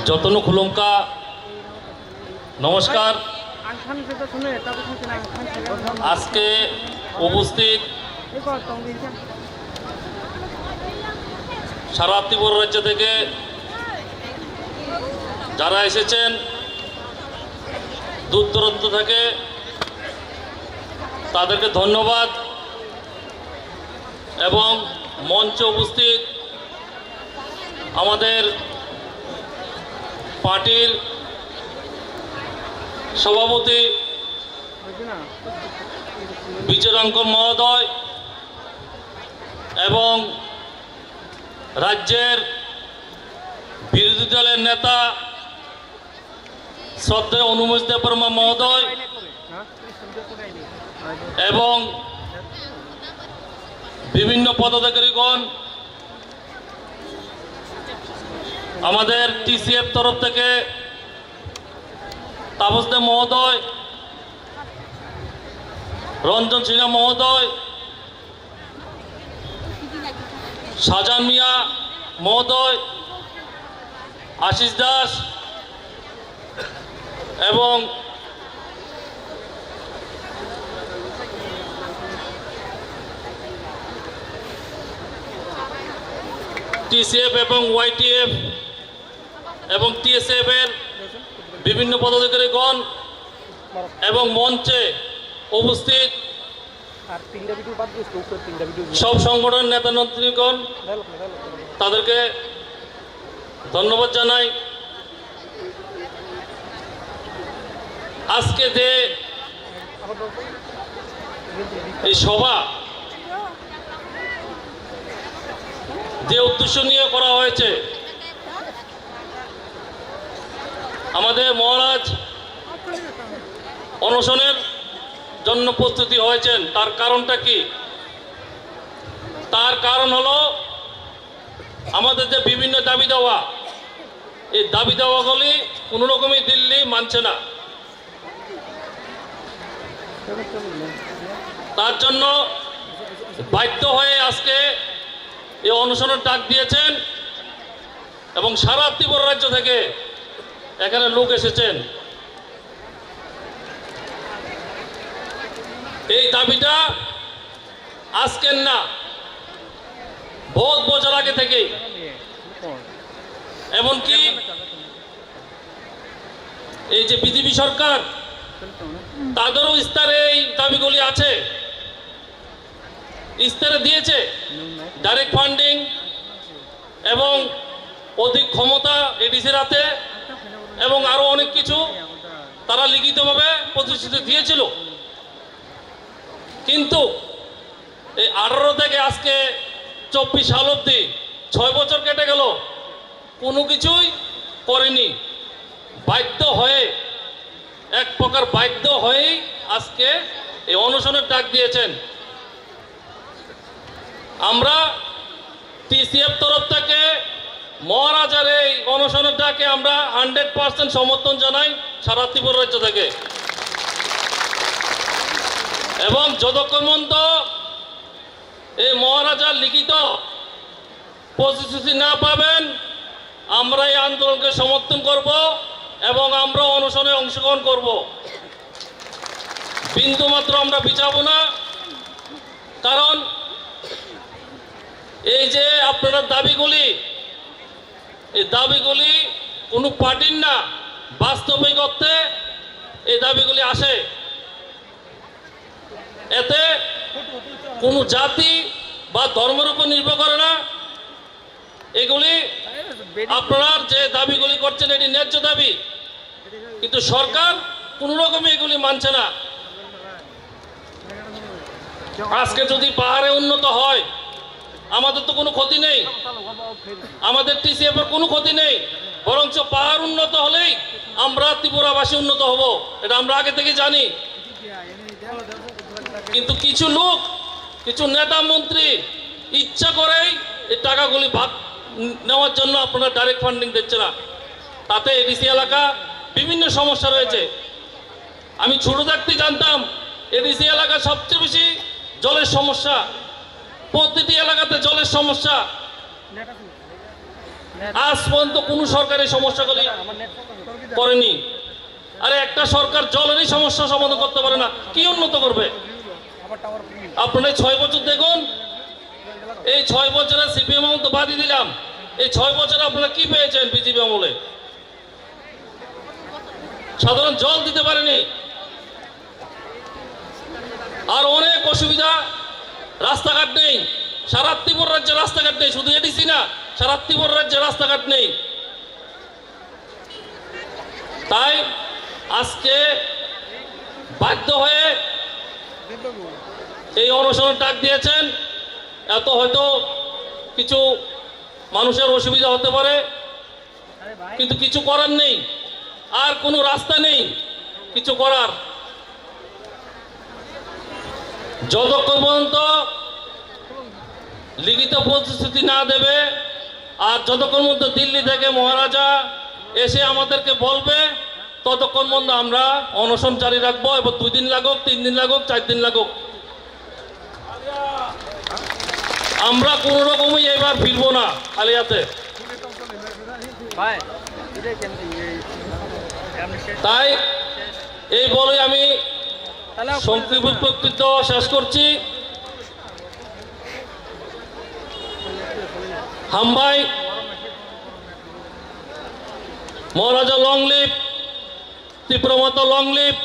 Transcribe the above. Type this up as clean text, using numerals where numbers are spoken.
যতন খুলুমকা নমস্কার। আজকে উপস্থিত সারা ত্রিপুরা রাজ্য থেকে যারা এসেছেন দূর দূরান্ত থেকে, তাদেরকে ধন্যবাদ। এবং মঞ্চে উপস্থিত আমাদের পার্টির সভাপতি বিজয়াঙ্কর মহোদয় এবং রাজ্যের বিরোধী দলের নেতা শ্রদ্ধেয় অনুমেশ দেববর্মা মহোদয় এবং বিভিন্ন পদাধিকারীগণ, আমাদের টিসিএফ তরফ থেকে তাপস দে মহোদয়, রঞ্জন সিনহা মহোদয়, শাহজাহান মিয়া মহোদয়, আশিস দাস এবং টিসিএফ এবং ওয়াইটিএফ এবং টিএসএফ এর বিভিন্ন পদাধিকারীগণ এবং মঞ্চে উপস্থিত সব সংগঠনের নেতা নেত্রীগণ, তাদেরকে ধন্যবাদ জানাই। আজকে যে এই সভা যে উদ্দেশ্য নিয়ে করা হয়েছে, আমাদের মহারাজ অনশনের জন্য প্রস্তুতি হয়েছেন। তার কারণটা কি? তার কারণ হলো আমাদের যে বিভিন্ন দাবি দেওয়া, এই দাবি দেওয়াগুলি কোনো রকমই দিল্লি মানছে না। তার জন্য বাধ্য হয়ে আজকে এই অনশনের ডাক দিয়েছেন এবং সারা ত্রিপুরা রাজ্য থেকে এখানে লোক এসেছেন। এই দাবিটা আজকের না, বহুত বছর আগে থেকে, এমনকি এই যে বিজেপি সরকার, তাদেরও ইস্তারে এই দাবিগুলি আছে, ইস্তারে দিয়েছে ডাইরেক্ট ফান্ডিং এবং অধিক ক্ষমতা এডিসির হাতে এবং আরো অনেক কিছু তারা লিখিতভাবে প্রতিশ্রুতি দিয়েছিল। কিন্তু এই 18 থেকে আজকে 24 সাল অব্দি 6 বছর কেটে গেল, কোনো কিছুই করেনি। বাধ্য হয়ে, এক প্রকার বাধ্য হয়েই আজকে এই অনশনের ডাক দিয়েছেন। আমরা টিসিএফ তরফ থেকে মহারাজার এই অনশনের ডাকে আমরা 100% সমর্থন জানাই সারা ত্রিপুরা রাজ্য থেকে। এবং যতক্ষণ পর্যন্ত এই মহারাজার লিখিত প্রতিশ্রুতি না পাবেন, আমরা এই আন্দোলনকে সমর্থন করব এবং আমরা অনশনে অংশগ্রহণ করব। বিন্দু মাত্র আমরা পিছাবো না। কারণ এই যে আপনারা দাবিগুলি, এই দাবিগুলি কোনো পার্টির না, বাস্তবিক অর্থে এই দাবিগুলি আসে। এতে কোনো জাতি বা ধর্মের উপর নির্ভর করে না। এগুলি আপনারা যে দাবিগুলি করছেন, এটি ন্যায্য দাবি, কিন্তু সরকার কোনো রকমই এগুলি মানছে না। আজকে যদি পাহাড়ে উন্নত হয়, আমাদের তো কোনো ক্ষতি নেই, আমাদের টিসিএফ এর কোনো ক্ষতি নেই, বরঞ্চ পাহাড় উন্নত হলেই আমরা ত্রিপুরাবাসী উন্নত হব, এটা আমরা আগে থেকে জানি। কিন্তু কিছু লোক, কিছু নেতা মন্ত্রী ইচ্ছা করেই এই টাকাগুলি ভাগ নেওয়ার জন্য আপনারা ডাইরেক্ট ফান্ডিং দিচ্ছে না। তাতে এডিসি এলাকা বিভিন্ন সমস্যা রয়েছে। আমি ছোট থাকতে জানতাম এডিসি এলাকা সবচেয়ে বেশি জলের সমস্যা, প্রতিটি এলাকাতে জলের সমস্যা। আজ পর্যন্ত কোনো সরকার এই সমস্যাগুলি করেনি। আরে একটা সরকার জলেরই সমস্যা সমাধান করতে পারে না, কি উন্নত করবে? আপনারা 6 বছর দেখুন, এই 6 বছরে সিপিএম আমল তো বাদই দিলাম, এই 6 বছরে আপনারা কি পেয়েছেন? বিজেপি আমলে সাধারণ জল দিতে পারেনি, আর অনেক অসুবিধা, রাস্তাঘাট নেই, সারা ত্রিপুরা রাজ্যে রাস্তাঘাট নেই, শুধু এডিসি না, সারা ত্রিপুরা রাজ্যে রাস্তাঘাট নেই। তাই আজকে বাধ্য হয়ে এই অনশনের ডাক দিয়েছেন। এত হয়তো কিছু মানুষের অসুবিধা হতে পারে, কিন্তু কিছু করার নেই, আর কোনো রাস্তা নেই কিছু করার। যতক্ষণ পর্যন্ত লিখিত প্রতিশ্রুতি না দেবে, আর যতক্ষণ পর্যন্ত দিল্লি থেকে মহারাজা এসে আমাদেরকে বলবে, ততক্ষণ পর্যন্ত আমরা অনশন জারি রাখবো। এবার 2 দিন লাগুক, 3 দিন লাগুক, 4 দিন লাগুক, আমরা কোনো রকমই এবার ফিরবো না খালি হাতে। তাই এই বলে আমি সংক্ষিপ্ত বক্তব্য শেষ করছি। হামবাই মহারাজা লং লিভ, ত্রিপুরা মাতা লং লিভ।